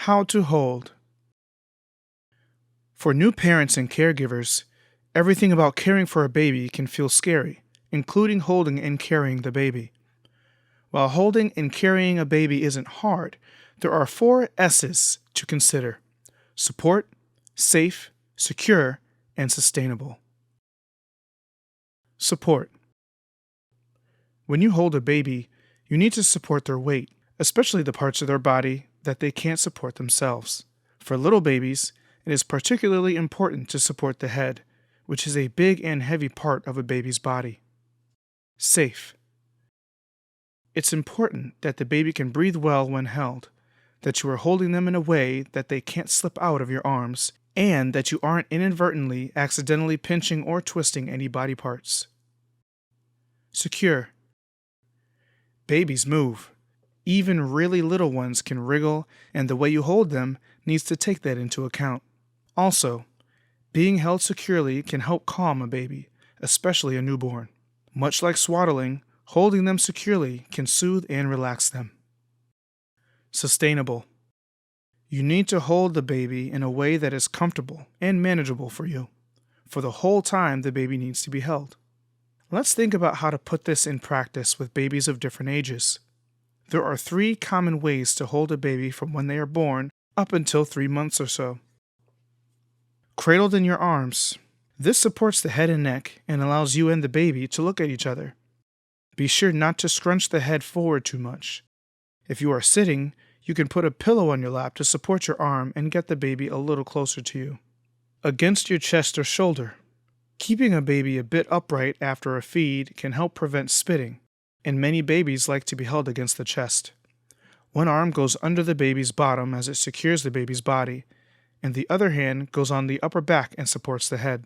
How to hold. For new parents and caregivers, everything about caring for a baby can feel scary, including holding and carrying the baby. While holding and carrying a baby isn't hard, there are 4 S's to consider: support, safe, secure, and sustainable. Support. When you hold a baby, you need to support their weight, especially the parts of their body that they can't support themselves. For little babies, it is particularly important to support the head, which is a big and heavy part of a baby's body. Safe. It's important that the baby can breathe well when held, that you are holding them in a way that they can't slip out of your arms, and that you aren't inadvertently accidentally pinching or twisting any body parts. Secure. Babies move. Even really little ones can wriggle, and the way you hold them needs to take that into account. Also, being held securely can help calm a baby, especially a newborn. Much like swaddling, holding them securely can soothe and relax them. Sustainable. You need to hold the baby in a way that is comfortable and manageable for you, for the whole time the baby needs to be held. Let's think about how to put this in practice with babies of different ages. There are 3 common ways to hold a baby from when they are born up until 3 months or so. Cradled in your arms. This supports the head and neck and allows you and the baby to look at each other. Be sure not to scrunch the head forward too much. If you are sitting, you can put a pillow on your lap to support your arm and get the baby a little closer to you. Against your chest or shoulder. Keeping a baby a bit upright after a feed can help prevent spitting, and many babies like to be held against the chest. One arm goes under the baby's bottom as it secures the baby's body, and the other hand goes on the upper back and supports the head.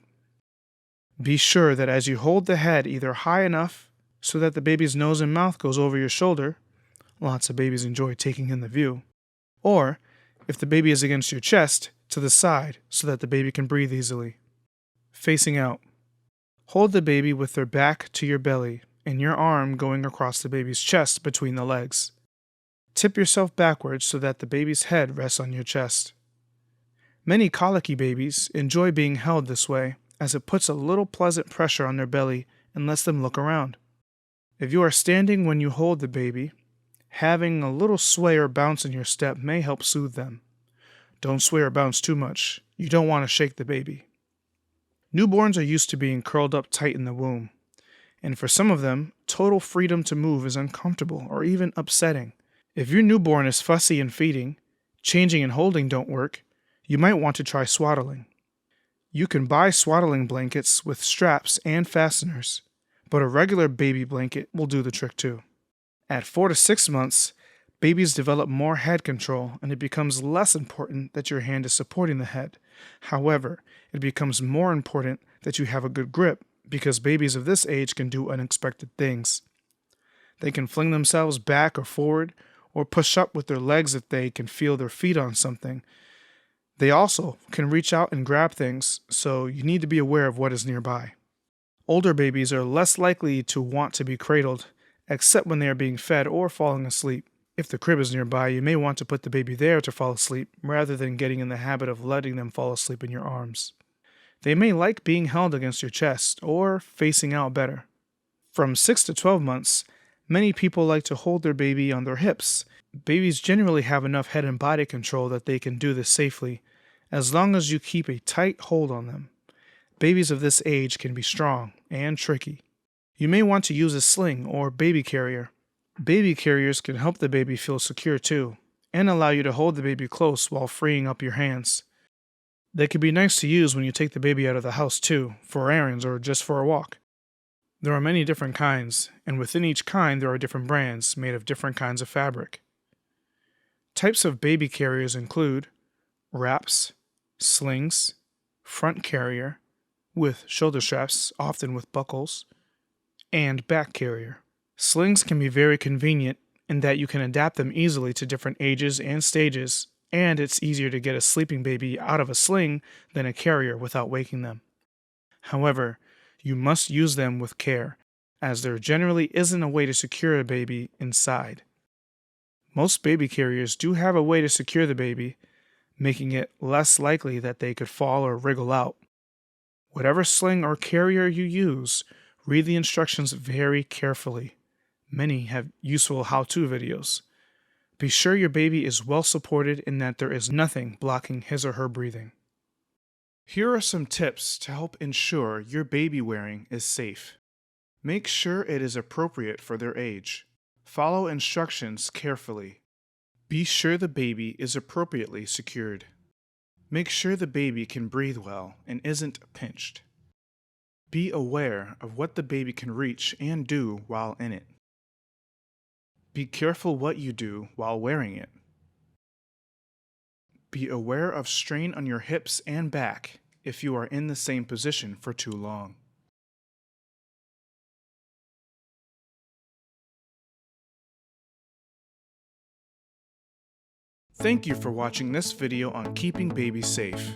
Be sure that as you hold the head either high enough so that the baby's nose and mouth goes over your shoulder — lots of babies enjoy taking in the view — or, if the baby is against your chest, to the side so that the baby can breathe easily. Facing out. Hold the baby with their back to your belly and your arm going across the baby's chest between the legs. Tip yourself backwards so that the baby's head rests on your chest. Many colicky babies enjoy being held this way, as it puts a little pleasant pressure on their belly and lets them look around. If you are standing when you hold the baby, having a little sway or bounce in your step may help soothe them. Don't sway or bounce too much. You don't want to shake the baby. Newborns are used to being curled up tight in the womb, and for some of them, total freedom to move is uncomfortable or even upsetting. If your newborn is fussy in feeding, changing and holding don't work, you might want to try swaddling. You can buy swaddling blankets with straps and fasteners, but a regular baby blanket will do the trick too. At 4 to 6 months, babies develop more head control, and it becomes less important that your hand is supporting the head. However, it becomes more important that you have a good grip, because babies of this age can do unexpected things. They can fling themselves back or forward, or push up with their legs if they can feel their feet on something. They also can reach out and grab things, so you need to be aware of what is nearby. Older babies are less likely to want to be cradled, except when they are being fed or falling asleep. If the crib is nearby, you may want to put the baby there to fall asleep, rather than getting in the habit of letting them fall asleep in your arms. They may like being held against your chest, or facing out better. From 6 to 12 months, many people like to hold their baby on their hips. Babies generally have enough head and body control that they can do this safely, as long as you keep a tight hold on them. Babies of this age can be strong and tricky. You may want to use a sling or baby carrier. Baby carriers can help the baby feel secure too, and allow you to hold the baby close while freeing up your hands. They can be nice to use when you take the baby out of the house too, for errands or just for a walk. There are many different kinds, and within each kind there are different brands made of different kinds of fabric. Types of baby carriers include wraps, slings, front carrier, with shoulder straps, often with buckles, and back carrier. Slings can be very convenient in that you can adapt them easily to different ages and stages, and it's easier to get a sleeping baby out of a sling than a carrier without waking them. However, you must use them with care, as there generally isn't a way to secure a baby inside. Most baby carriers do have a way to secure the baby, making it less likely that they could fall or wriggle out. Whatever sling or carrier you use, read the instructions very carefully. Many have useful how-to videos. Be sure your baby is well supported and that there is nothing blocking his or her breathing. Here are some tips to help ensure your baby wearing is safe. Make sure it is appropriate for their age. Follow instructions carefully. Be sure the baby is appropriately secured. Make sure the baby can breathe well and isn't pinched. Be aware of what the baby can reach and do while in it. Be careful what you do while wearing it. Be aware of strain on your hips and back if you are in the same position for too long. Thank you for watching this video on keeping babies safe.